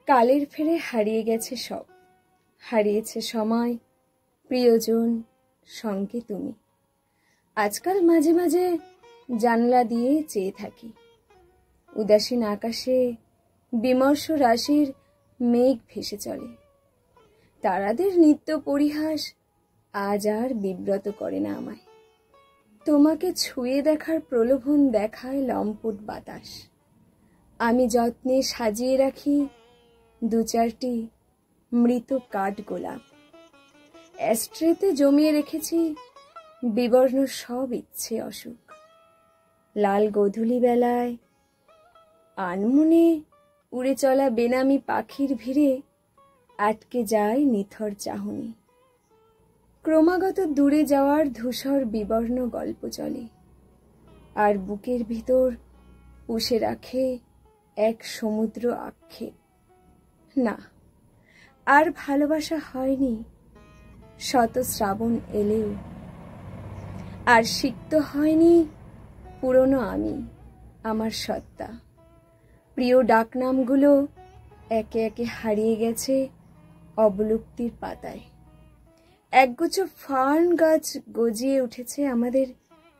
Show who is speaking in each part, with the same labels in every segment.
Speaker 1: কালের ফেরে হারিয়ে গেছে সব, হারিয়েছে সময়, প্রিয়জন, সঙ্গে তুমি। আজকাল মাঝে মাঝে জানলা দিয়ে চেয়ে থাকি, উদাসীন আকাশে বিমর্ষ রাশির মেঘ ভেসে চলে। তারাদের নিত্য পরিহাস আজ আর বিব্রত করে না আমায়। তোমাকে ছুঁয়ে দেখার প্রলোভন দেখায় লম্পট বাতাস। আমি যত্নে সাজিয়ে রাখি দু চারটি মৃত কাঠ গোলাপ। অ্যাস্ট্রেতে জমিয়ে রেখেছি বিবর্ণ সব ইচ্ছে অসুখ। লাল গোধূলি বেলায় আনমনে উড়ে চলা বেনামি পাখির ভিড়ে আটকে যায় নিথর চাহনি। ক্রমাগত দূরে যাওয়ার ধূসর বিবর্ণ গল্প চলে, আর বুকের ভিতর পুষে রাখে এক সমুদ্র আক্ষেপ। না, আর ভালোবাসা হয়নি শত শ্রাবণ এলেও, আর সিক্ত হয়নি পুরনো আমি, আমার সত্তা। প্রিয় ডাকনামগুলো একে একে হারিয়ে গেছে অবলুপ্তির পাতায়। একগুচ্ছ ফার্ন গাছ গজিয়ে উঠেছে আমাদের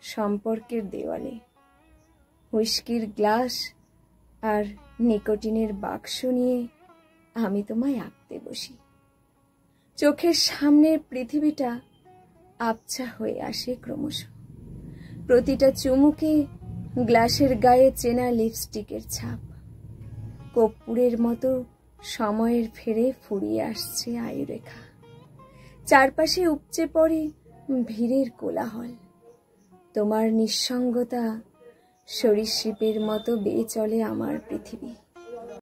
Speaker 1: সম্পর্কের দেওয়ালে। হুইস্কির গ্লাস আর নিকোটিনের বাক্স নিয়ে আমি তোমায় আঁকতে বসি। চোখের সামনের পৃথিবীটা আবছা হয়ে আসে ক্রমশ। প্রতিটা চুমুকে গ্লাসের গায়ে চেনা লিপস্টিকের ছাপ। কর্পূরের মতো সময়ের ফেরে ফুরিয়ে আসছে আয়ুরেখা। চারপাশে উপচে পড়ে ভিড়ের কোলাহল। তোমার নিঃসঙ্গতা সরীসৃপের মতো বেয়ে চলে আমার পৃথিবী।